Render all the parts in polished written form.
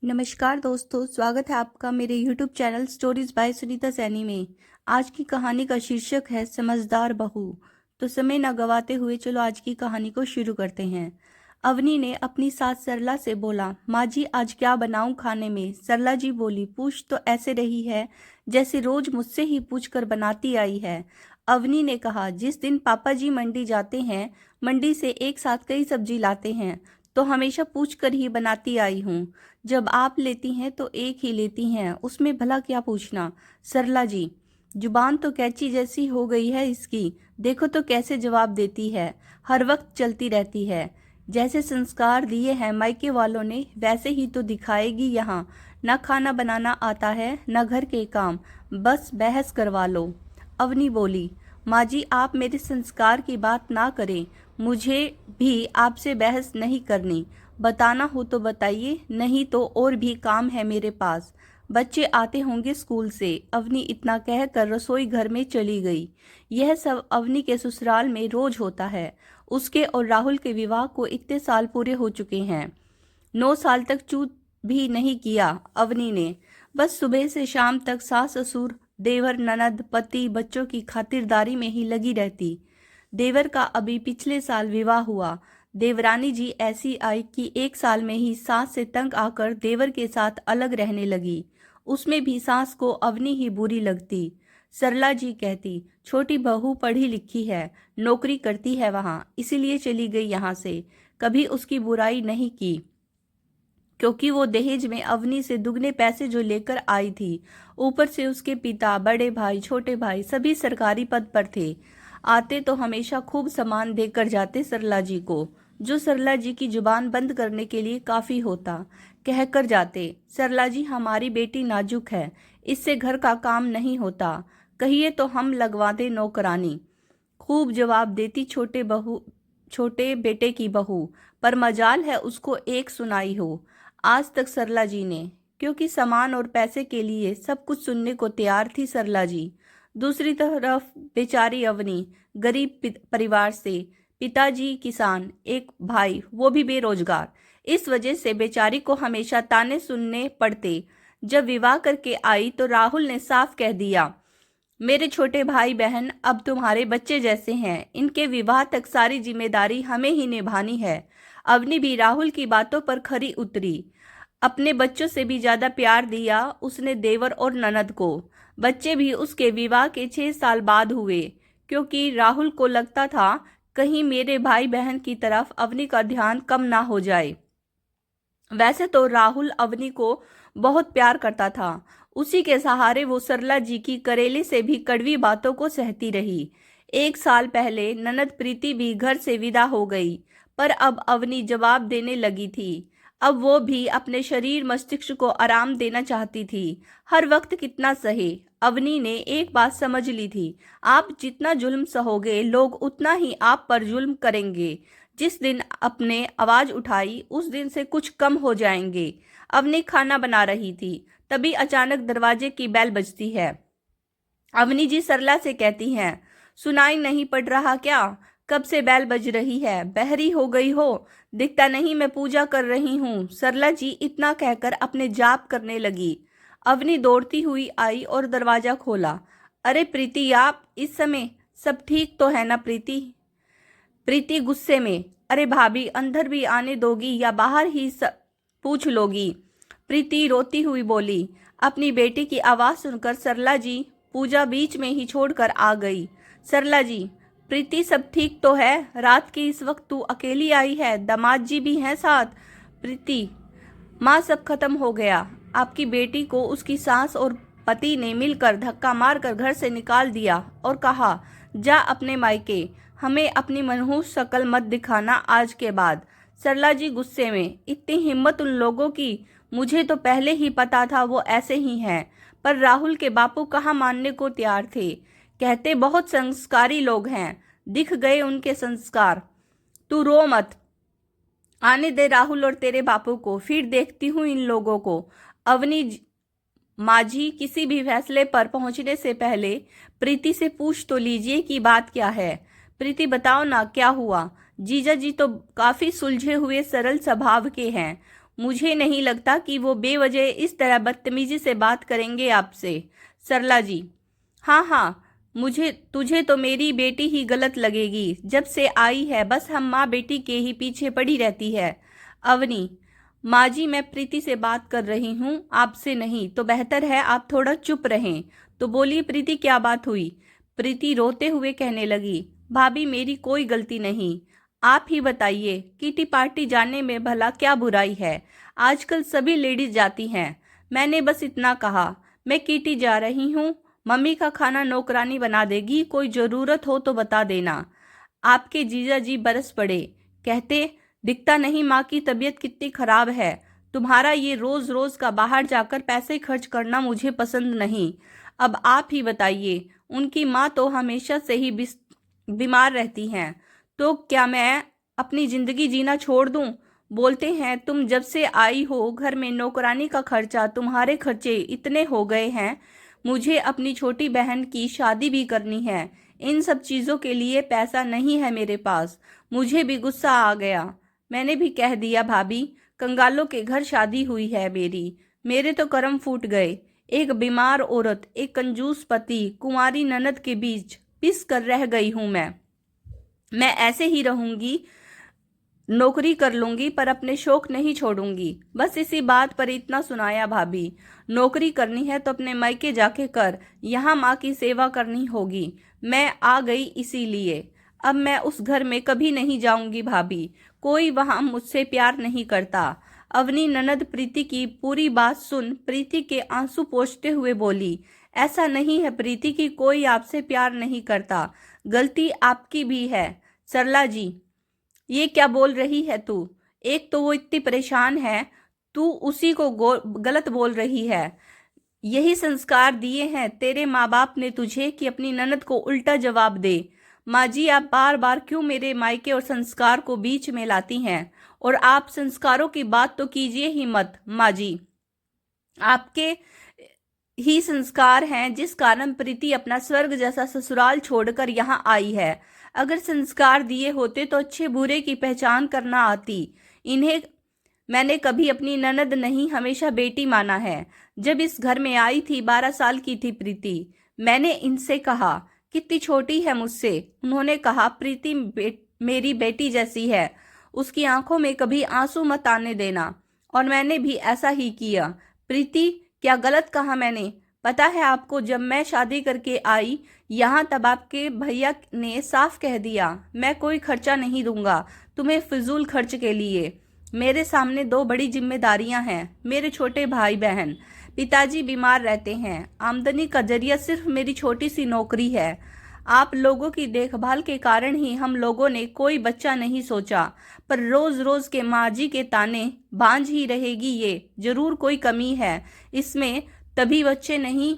नमस्कार दोस्तों, स्वागत है आपका मेरे YouTube channel stories bye Sunita Saini में। आज की कहानी का शीर्षक है समझदार बहू। तो समय न गवाते हुए चलो आज की कहानी को शुरू करते हैं। अवनी ने अपनी सास सरला से बोला, माँ जी आज क्या बनाऊं खाने में। सरला जी बोली, पूछ तो ऐसे रही है जैसे रोज मुझसे ही पूछ कर बनाती आई है। अवनी ने कहा, जिस दिन पापा जी मंडी जाते हैं, मंडी से एक साथ कई सब्जी लाते हैं तो हमेशा पूछ कर ही बनाती आई हूँ। जब आप लेती हैं तो एक ही लेती हैं, उसमें भला क्या पूछना। सरला जी, जुबान तो कैंची जैसी हो गई है इसकी, देखो तो कैसे जवाब देती है, हर वक्त चलती रहती है। जैसे संस्कार दिए हैं मायके वालों ने वैसे ही तो दिखाएगी यहाँ। न खाना बनाना आता है न घर के काम, बस बहस करवा लो। अवनी बोली, माँ जी आप मेरे संस्कार की बात ना करें, मुझे भी आपसे बहस नहीं करनी। बताना हो तो बताइए, नहीं तो और भी काम है मेरे पास। बच्चे आते होंगे स्कूल से। अवनी इतना कहकर रसोई घर में चली गई। यह सब अवनी के ससुराल में रोज होता है। उसके और राहुल के विवाह को इतने साल पूरे हो चुके हैं। 9 साल तक चूत भी नहीं किया अवनी ने। बस सुबह से शाम तक सास ससुर देवर ननद पति बच्चों की खातिरदारी में ही लगी रहती। देवर का अभी पिछले साल विवाह हुआ। देवरानी जी ऐसी आई कि 1 साल में ही सास से तंग आकर देवर के साथ अलग रहने लगी। उसमें भी सास को अवनी ही बुरी लगती। सरला जी कहती, छोटी बहू पढ़ी लिखी है, नौकरी करती है वहां, इसीलिए चली गई यहाँ से। कभी उसकी बुराई नहीं की, क्योंकि वो दहेज में अवनी से दुगने पैसे जो लेकर आई थी। ऊपर से उसके पिता बड़े भाई छोटे भाई सभी सरकारी पद पर थे। आते तो हमेशा खूब सामान देकर जाते सरला जी को, जो सरला जी की जुबान बंद करने के लिए काफी होता। कहकर जाते, सरला जी हमारी बेटी नाजुक है, इससे घर का काम नहीं होता, कहिए तो हम लगवा दे नौकरानी। खूब जवाब देती छोटे बेटे की बहू, पर मजाल है उसको एक सुनाई हो। आज तक सरला जी ने, क्योंकि सामान और पैसे के लिए सब कुछ सुनने को तैयार थी सरला जी। दूसरी तरफ बेचारी अवनी, गरीब परिवार से, पिताजी किसान, एक भाई वो भी बेरोजगार। इस वजह से बेचारी को हमेशा ताने सुनने पड़ते। जब विवाह करके आई तो राहुल ने साफ कह दिया, मेरे छोटे भाई बहन अब तुम्हारे बच्चे जैसे हैं, इनके विवाह तक सारी जिम्मेदारी हमें ही निभानी है। अवनी भी राहुल की बातों पर खरी उतरी। अपने बच्चों से भी ज्यादा प्यार दिया उसने देवर और ननद को। बच्चे भी उसके विवाह के 6 साल बाद हुए, क्योंकि राहुल को लगता था कहीं मेरे भाई बहन की तरफ अवनी का ध्यान कम ना हो जाए। वैसे तो राहुल अवनी को बहुत प्यार करता था। उसी के सहारे वो सरला जी की करेले से भी कड़वी बातों को सहती रही। 1 साल पहले ननद प्रीति भी घर से विदा हो गई, पर अब अवनी जवाब देने लगी थी। अब वो भी अपने शरीर मस्तिष्क को आराम देना चाहती थी। हर वक्त कितना सहे। अवनी ने एक बात समझ ली थी, आप जितना जुल्म सहोगे लोग उतना ही आप पर जुल्म करेंगे। जिस दिन अपने आवाज उठाई उस दिन से कुछ कम हो जाएंगे। अवनी खाना बना रही थी, तभी अचानक दरवाजे की बेल बजती है। अवनी जी सरला से कहती हैं, सुनाई नहीं पड़ रहा क्या? कब से बेल बज रही है, बहरी हो गई हो? दिखता नहीं मैं पूजा कर रही हूँ। सरला जी इतना कहकर अपने जाप करने लगी। अवनी दौड़ती हुई आई और दरवाजा खोला। अरे प्रीति, आप इस समय? सब ठीक तो है ना प्रीति? प्रीति गुस्से में, अरे भाभी अंदर भी आने दोगी या बाहर ही पूछ लोगी? प्रीति रोती हुई बोली। अपनी बेटी की आवाज सुनकर सरला जी पूजा बीच में ही छोड़कर आ गई। सरला जी, प्रीति सब ठीक तो है? रात के इस वक्त तू अकेली आई है, दामाद जी भी हैं साथ? प्रीति, माँ सब खत्म हो गया। आपकी बेटी को उसकी सास और पति ने मिलकर धक्का मारकर घर से निकाल दिया और कहा, जा अपने मायके, हमें अपनी मनहूस शक्ल मत दिखाना आज के बाद। सरला जी गुस्से में, इतनी हिम्मत उन लोगों की? मुझे तो पहले ही पता था वो ऐसे ही हैं। पर राहुल के बापू कहाँ मानने को तैयार थे। कहते बहुत संस्कारी लोग हैं, दिख गए उनके संस्कार। तू रो मत, आने दे राहुल और तेरे बापू को, फिर देखती हूँ इन लोगों को। अवनी माझी किसी भी फैसले पर पहुंचने से पहले प्रीति से पूछ तो लीजिए कि बात क्या है। प्रीति बताओ ना क्या हुआ? जीजा जी तो काफी सुलझे हुए सरल स्वभाव के हैं, मुझे नहीं लगता कि वो बेवजह इस तरह बदतमीजी से बात करेंगे आपसे। सरला जी, हाँ हाँ, मुझे तुझे तो मेरी बेटी ही गलत लगेगी। जब से आई है बस हम माँ बेटी के ही पीछे पड़ी रहती है। अवनी, माँ जी मैं प्रीति से बात कर रही हूँ, आपसे नहीं। तो बेहतर है आप थोड़ा चुप रहें। तो बोलिए प्रीति, क्या बात हुई? प्रीति रोते हुए कहने लगी, भाभी मेरी कोई गलती नहीं। आप ही बताइए, किटी पार्टी जाने में भला क्या बुराई है? आजकल सभी लेडीज जाती हैं। मैंने बस इतना कहा, मैं किटी जा रही हूँ, मम्मी का खाना नौकरानी बना देगी, कोई जरूरत हो तो बता देना। आपके जीजा जी बरस पड़े, कहते, दिखता नहीं माँ की तबीयत कितनी खराब है। तुम्हारा ये रोज रोज का बाहर जाकर पैसे खर्च करना मुझे पसंद नहीं। अब आप ही बताइए, उनकी माँ तो हमेशा से ही बीमार रहती हैं, तो क्या मैं अपनी जिंदगी जीना छोड़ दूं? बोलते हैं तुम जब से आई हो घर में नौकरानी का खर्चा, तुम्हारे खर्चे इतने हो गए हैं। मुझे अपनी छोटी बहन की शादी भी करनी है, इन सब चीजों के लिए पैसा नहीं है मेरे पास। मुझे भी गुस्सा आ गया। मैंने भी कह दिया, भाभी कंगालों के घर शादी हुई है मेरी। मेरे तो कर्म फूट गए। एक बीमार औरत, एक कंजूस पति, कुंवारी ननद के बीच पिस कर रह गई हूं मैं ऐसे ही रहूंगी, नौकरी कर लूंगी पर अपने शौक नहीं छोड़ूंगी। बस इसी बात पर इतना सुनाया भाभी। नौकरी करनी है तो अपने मायके जाके कर, यहाँ माँ की सेवा करनी होगी। मैं आ गई इसीलिए। अब मैं उस घर में कभी नहीं जाऊंगी भाभी, कोई वहां मुझसे प्यार नहीं करता। अवनी ननद प्रीति की पूरी बात सुन प्रीति के आंसू पोंछते हुए बोली, ऐसा नहीं है प्रीति की कोई आपसे प्यार नहीं करता, गलती आपकी भी है। सरला जी, ये क्या बोल रही है तू? एक तो वो इतनी परेशान है, तू उसी को गलत बोल रही है। यही संस्कार दिए हैं तेरे माँ बाप ने तुझे कि अपनी ननद को उल्टा जवाब दे। माँ जी आप बार बार क्यों मेरे मायके और संस्कार को बीच में लाती हैं? और आप संस्कारों की बात तो कीजिए ही मत माँ जी। आपके ही संस्कार हैं जिस कारण प्रीति अपना स्वर्ग जैसा ससुराल छोड़कर यहाँ आई है। अगर संस्कार दिए होते तो अच्छे बुरे की पहचान करना आती। इन्हें मैंने कभी अपनी ननद नहीं, हमेशा बेटी माना है। जब इस घर में आई थी 12 साल की थी प्रीति। मैंने इनसे कहा, कितनी छोटी है मुझसे। उन्होंने कहा प्रीति मेरी बेटी जैसी है, उसकी आंखों में कभी आंसू मत आने देना। और मैंने भी ऐसा ही किया। प्रीति, क्या गलत कहा मैंने? पता है आपको, जब मैं शादी करके आई यहाँ तब आपके भैया ने साफ कह दिया, मैं कोई खर्चा नहीं दूंगा तुम्हें फिजूल खर्च के लिए। मेरे सामने 2 बड़ी जिम्मेदारियां हैं, मेरे छोटे भाई बहन, पिताजी बीमार रहते हैं, आमदनी का जरिया सिर्फ मेरी छोटी सी नौकरी है। आप लोगों की देखभाल के कारण ही हम लोगों ने कोई बच्चा नहीं सोचा, पर रोज रोज के माँ जी के ताने, बांझ ही रहेगी ये, जरूर कोई कमी है इसमें, तभी बच्चे नहीं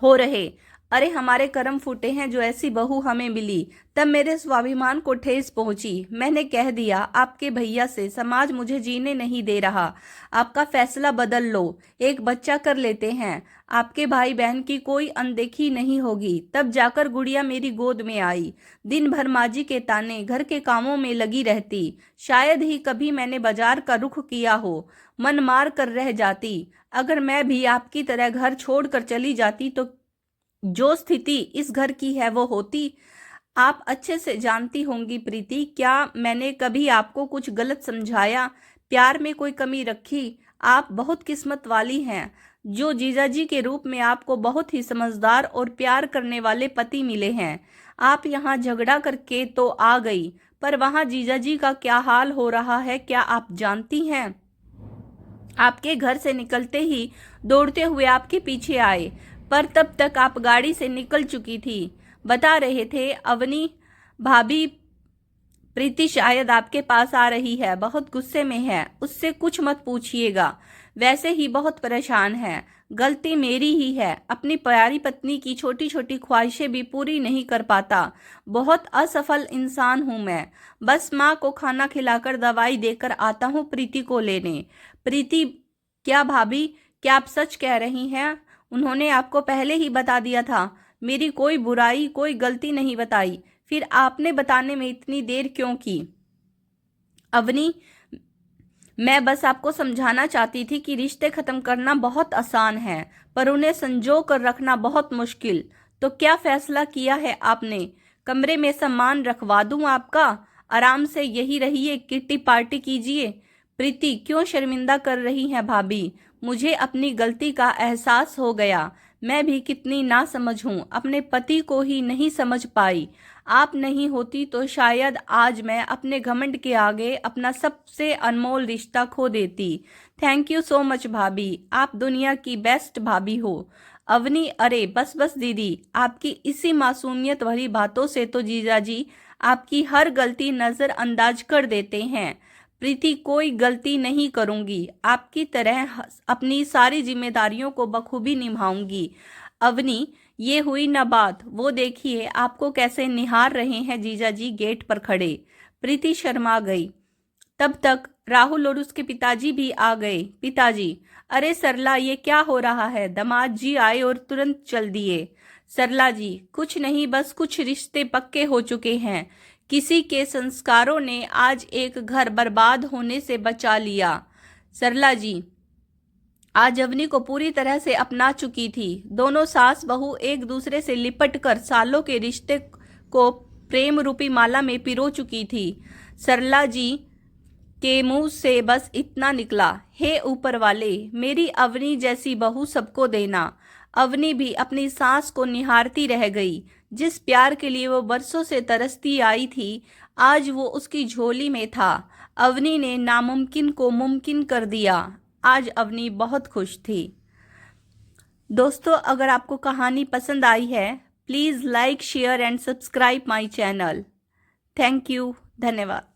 हो रहे। अरे हमारे कर्म फूटे हैं जो ऐसी बहू हमें मिली। तब मेरे स्वाभिमान को ठेस पहुंची। मैंने कह दिया आपके भैया से, समाज मुझे जीने नहीं दे रहा, आपका फैसला बदल लो, एक बच्चा कर लेते हैं, आपके भाई बहन की कोई अनदेखी नहीं होगी। तब जाकर गुड़िया मेरी गोद में आई। दिन भर माजी के ताने, घर के कामों में लगी रहती। शायद ही कभी मैंने बाजार का रुख किया हो, मन मार कर रह जाती। अगर मैं भी आपकी तरह घर छोड़कर चली जाती तो जो स्थिति इस घर की है वो होती। आप अच्छे से जानती होंगी प्रीति, क्या मैंने कभी आपको कुछ गलत समझाया, प्यार में कोई कमी रखी? आप बहुत किस्मत वाली हैं जो जीजाजी के रूप में आपको बहुत ही समझदार और प्यार करने वाले पति मिले हैं। आप यहाँ झगड़ा करके तो आ गई, पर वहाँ जीजाजी का क्या हाल हो रहा है क्या आप जानती हैं? आपके घर से निकलते ही दौड़ते हुए आपके पीछे आए, पर तब तक आप गाड़ी से निकल चुकी थी। बता रहे थे अवनी भाभी, प्रीति शायद आपके पास आ रही है, बहुत गुस्से में है, उससे कुछ मत पूछिएगा, वैसे ही बहुत परेशान है। गलती मेरी ही है, अपनी प्यारी पत्नी की छोटी छोटी ख्वाहिशें भी पूरी नहीं कर पाता। बहुत असफल इंसान हूं मैं। बस माँ को खाना खिलाकर दवाई देकर आता हूँ प्रीति को लेने। प्रीति, क्या भाभी, क्या आप सच कह रही हैं? उन्होंने आपको पहले ही बता दिया था, मेरी कोई बुराई कोई गलती नहीं बताई, फिर आपने बताने में इतनी देर क्यों की? अवनी, मैं बस आपको समझाना चाहती थी कि रिश्ते खत्म करना बहुत आसान है, पर उन्हें संजो कर रखना बहुत मुश्किल। तो क्या फैसला किया है आपने? कमरे में सामान रखवा दूं आपका? आराम से यही रहिए, किट्टी पार्टी कीजिए। प्रीति क्यों शर्मिंदा कर रही हैं भाभी? मुझे अपनी गलती का एहसास हो गया। मैं भी कितनी नासमझ हूँ, अपने पति को ही नहीं समझ पाई। आप नहीं होती तो शायद आज मैं अपने घमंड के आगे अपना सबसे अनमोल रिश्ता खो देती। थैंक यू सो मच भाभी, आप दुनिया की बेस्ट भाभी हो। अवनी अरे बस बस दीदी, आपकी इसी मासूमियत भरी बातों से तो जीजाजी आपकी हर गलती नजरअंदाज कर देते हैं। प्रीति कोई गलती नहीं करूंगी, आपकी तरह अपनी सारी जिम्मेदारियों को बखूबी निभाऊंगी। अवनी ये हुई ना बात, वो देखिए आपको कैसे निहार रहे हैं जीजाजी गेट पर खड़े। प्रीति शर्मा गई। तब तक राहुल और उसके पिताजी भी आ गए। पिताजी, अरे सरला ये क्या हो रहा है? दामाद जी आए और तुरंत चल दिए। सरला जी, कुछ नहीं, बस कुछ रिश्ते पक्के हो चुके हैं। किसी के संस्कारों ने आज एक घर बर्बाद होने से बचा लिया। सरला जी आज अवनी को पूरी तरह से अपना चुकी थी। दोनों सास बहू एक दूसरे से लिपट कर सालों के रिश्ते को प्रेम रूपी माला में पिरो चुकी थी। सरला जी के मुंह से बस इतना निकला, हे ऊपर वाले, मेरी अवनी जैसी बहू सबको देना। अवनी भी अपनी सास को निहारती रह गई। जिस प्यार के लिए वो बरसों से तरसती आई थी, आज वो उसकी झोली में था। अवनी ने नामुमकिन को मुमकिन कर दिया। आज अवनी बहुत खुश थी। दोस्तों, अगर आपको कहानी पसंद आई है, please like share and subscribe my channel. Thank you, धन्यवाद।